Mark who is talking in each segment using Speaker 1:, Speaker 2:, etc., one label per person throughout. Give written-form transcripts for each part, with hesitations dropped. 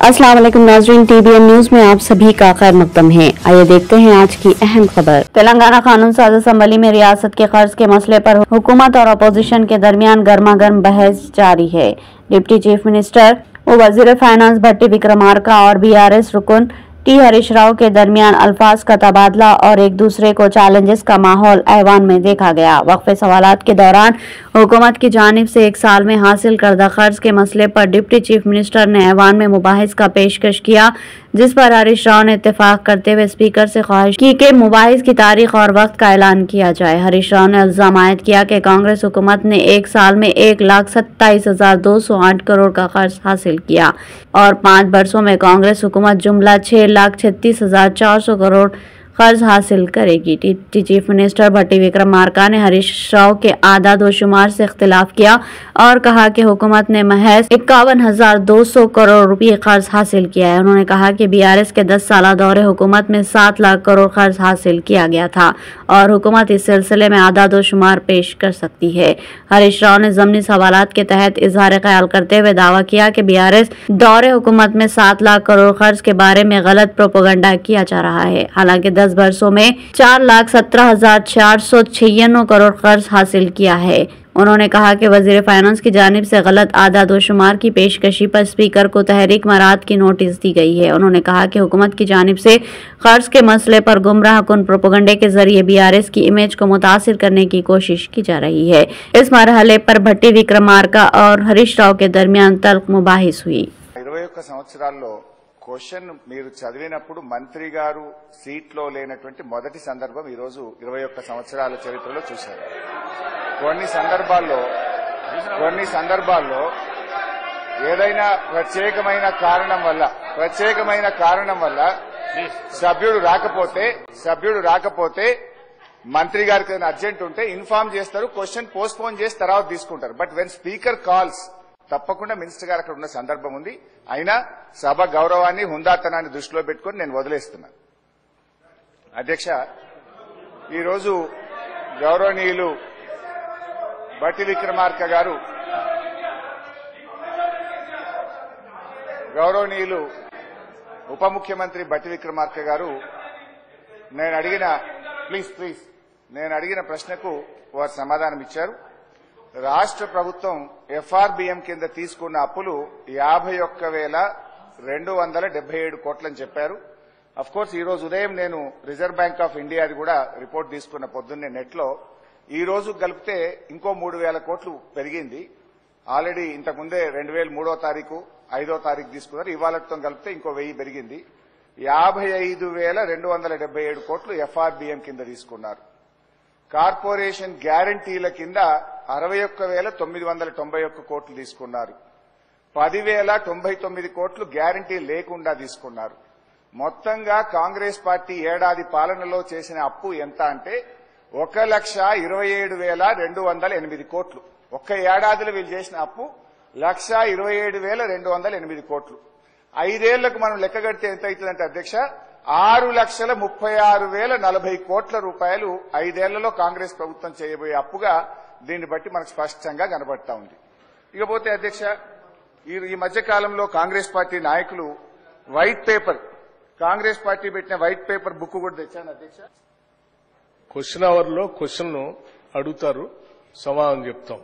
Speaker 1: अस्सलाम वालेकुम नाज़रीन, TBN न्यूज में आप सभी का खैर मकदम है। आइए देखते हैं आज की अहम खबर। तेलंगाना कानून साज असम्बली में रियासत के कर्ज के मसले पर हुकूमत और अपोजिशन के दरमियान गर्मागर्म बहस जारी है। डिप्टी चीफ मिनिस्टर व वजीर फाइनेंस भट्टी विक्रमार्का और BRS रुकन टी हरीश राव के दरमियान अल्फाज का तबादला और एक दूसरे को चैलेंजेस का माहौल ऐवान में देखा गया। वक्फे सवालात के दौरान हुकूमत की जानिब से एक साल में हासिल करदा कर्ज के मसले पर डिप्टी चीफ मिनिस्टर ने ऐवान में मुबाहिस का पेशकश किया, जिस पर हरीश राव ने इत्तेफाक करते हुए स्पीकर से ख्वाहिश की कि मुबाहिस की तारीख और वक्त का ऐलान किया जाए। हरीश राव ने इल्जाम आयद किया कि कांग्रेस हुकूमत ने एक साल में 1,27,208 करोड़ का कर्ज हासिल किया और 5 बरसों में कांग्रेस हुकूमत जुमला 6,36,400 करोड़ कर्ज हासिल करेगी। डिप्टी चीफ मिनिस्टर भट्टी विक्रमार्का ने हरीश राव के आदाद व शुमार से इख्तिलाफ किया और कहा कि हुकूमत ने महज 51,200 करोड़ रुपये कर्ज हासिल किया है। उन्होंने कहा कि BRS के 10 साल दौरे हुकूमत में 7 लाख करोड़ कर्ज हासिल किया गया था और हुकूमत इस सिलसिले में आदाद व शुमार पेश कर सकती है। हरीश राव ने ज़मनी सवालात के तहत इजहार ख्याल करते हुए दावा किया कि BRS दौरे हुकूमत में 7 लाख करोड़ कर्ज के बारे में गलत प्रोपेगेंडा किया जा रहा है। हालांकि 10 वर्षों में 4,17,496 करोड़ कर्ज हासिल किया है। उन्होंने कहा कि वजीर फाइनेंस की जानिब से गलत आदाद व शुमार की पेशकशी पर स्पीकर को तहरीक मराद की नोटिस दी गई है। उन्होंने कहा कि हुकूमत की जानिब से कर्ज के मसले पर गुमराह कुन प्रोपेगेंडे के जरिए BRS की इमेज को मुतासिर करने की कोशिश की जा रही है। इस मरहले पर भट्टी विक्रमार्का और हरीश राव के दरमियान तल्ख मुबाहिस हुई।
Speaker 2: క్వశ్చన్ మీరు చదివినప్పుడు మంత్రి గారు సీట్లో లేనటువంటి మొదటి సందర్భం ఈ రోజు 21 సంవత్సరాల చరిత్రలో చూశారు. కొన్ని సందర్భాల్లో ఏదైనా ప్రత్యేకమైన కారణం వల్ల సభ్యుడు రాకపోతే మంత్రి గారికి ఏదైనా అర్జెంట్ ఉంటే ఇన్ఫార్మ్ చేస్తారు, క్వశ్చన్ పోస్ట్ పోన్ చేసి తర్వాత తీసుకుంటారు. బట్ వెన్ స్పీకర్ కాల్స్ తప్పకుండా మినిస్టర్ గారు అక్కడ ఉన్న సందర్భం ఉంది. అయినా సభ గౌరవాన్ని హుందాతనాన్ని దృష్టిలో పెట్టుకుని నేను వదిలేస్తున్నాను. అధ్యక్ష, ఈరోజు గౌరవనీయులు భట్టి విక్రమార్క గారు ఉప ముఖ్యమంత్రి భట్టి విక్రమార్క గారు నేను అడిగిన ప్రశ్నకు వారు సమాధానం ఇచ్చారు. రాష్ట్ర ప్రభుత్వం FRBM కింద తీసుకున్న అప్పులు 51,277 కోట్లని చెప్పారు. అఫ్ కోర్స్ ఈ రోజు ఉదయం నేను రిజర్వ్ బ్యాంక్ ఆఫ్ ఇండియాది కూడా రిపోర్ట్ తీసుకున్న పొద్దున్నే నెట్ లో. ఈ రోజు కలిపితే ఇంకో 3,000 కోట్లు పెరిగింది. ఆల్రెడీ ఇంతకుముందే 2003వ తారీఖు 5వ తారీఖు తీసుకున్నారు. ఇవాళతో కలిపితే ఇంకో 1000 పెరిగింది. 55,277 కోట్లు FRBM కింద తీసుకున్నారు. కార్పొరేషన్ గ్యారంటీల కింద 61,991 కోట్లు తీసుకున్నారు. 10,099 కోట్లు గ్యారంటీ లేకుండా తీసుకున్నారు. మొత్తంగా కాంగ్రెస్ పార్టీ ఏడాది పాలనలో చేసిన అప్పు ఎంత అంటే 1,27,208 కోట్లు. ఒక్క ఏడాదిలో వీళ్ళు చేసిన అప్పు 1,27,208 కోట్లు. 5 ఏళ్లకు మనం లెక్కగడితే ఎంత అవుతుందంటే అధ్యక్ష, 6,36,040 కోట్ల రూపాయలు 5 ఏళ్లలో కాంగ్రెస్ ప్రభుత్వం చేయబోయే అప్పుగా దీన్ని బట్టి మనకు స్పష్టంగా కనబడతా ఉంది. ఇకపోతే అధ్యక్ష, ఈ మధ్య కాలంలో కాంగ్రెస్ పార్టీ నాయకులు కాంగ్రెస్ పార్టీ పెట్టిన వైట్ పేపర్ బుక్ కూడా తెచ్చాను అధ్యక్ష.
Speaker 3: క్వశ్చన్ అవర్ లో క్వశ్చన్ అడుగుతారు, సమాధానం చెప్తాం.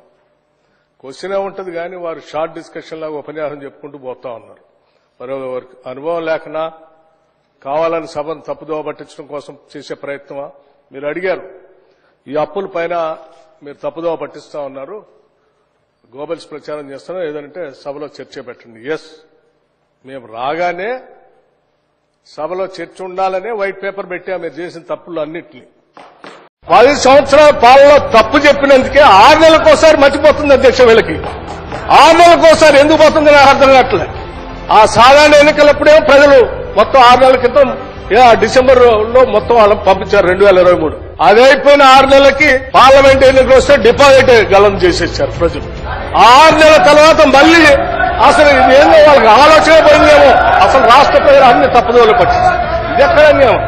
Speaker 3: క్వశ్చన్ ఉంటది కానీ వారు షార్ట్ డిస్కషన్ లాగా ఉపన్యాసం చెప్పుకుంటూ పోతా ఉన్నారు. మరి వారికి అనుభవం లేకనా కావాలని సభను తప్పుదోవ పట్టించడం కోసం చేసే ప్రయత్నమా? మీరు అడిగారు, ఈ అప్పుల పైన మీరు తప్పుదోవ పట్టిస్తా ఉన్నారు, గోబెల్స్ ప్రచారం చేస్తున్నా, ఏదంటే సభలో చర్చ పెట్టండి. ఎస్, మేము రాగానే సభలో చర్చ ఉండాలనే వైట్ పేపర్ పెట్టా మీరు చేసిన తప్పులు అన్నింటినీ. 10 సంవత్సరాల పాలనలో తప్పు చెప్పినందుకే 6 నెలలకోసారి మర్చిపోతుంది అధ్యక్ష. వీళ్ళకి 6 నెలలకోసారి ఎందుకు పోతుంది నాకు అర్థం కావట్లే. ఆ సాధారణ ఎన్నికలప్పుడేమో ప్రజలు మొత్తం 6 నెలల క్రితం డిసెంబర్ లో మొత్తం వాళ్ళని పంపించారు 2023. అదే అయిపోయిన 6 నెలలకి పార్లమెంట్ ఎన్నికలు వస్తే డిపాజిట్ గలం చేసేసారు ప్రజలు. 6 నెలల తర్వాత మళ్లీ అసలు ఇదేందో వాళ్ళకి ఆలోచన పోయిందేమో, అసలు రాష్ట్ర ప్రజలు అన్ని తప్పుదోలు పట్టించారు. ఇది ఎక్కడ అన్యాయం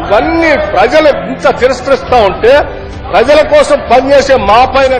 Speaker 3: ఇవన్నీ ప్రజలు ఇంత తిరస్కరిస్తా ఉంటే ప్రజల కోసం పనిచేసే మా పైన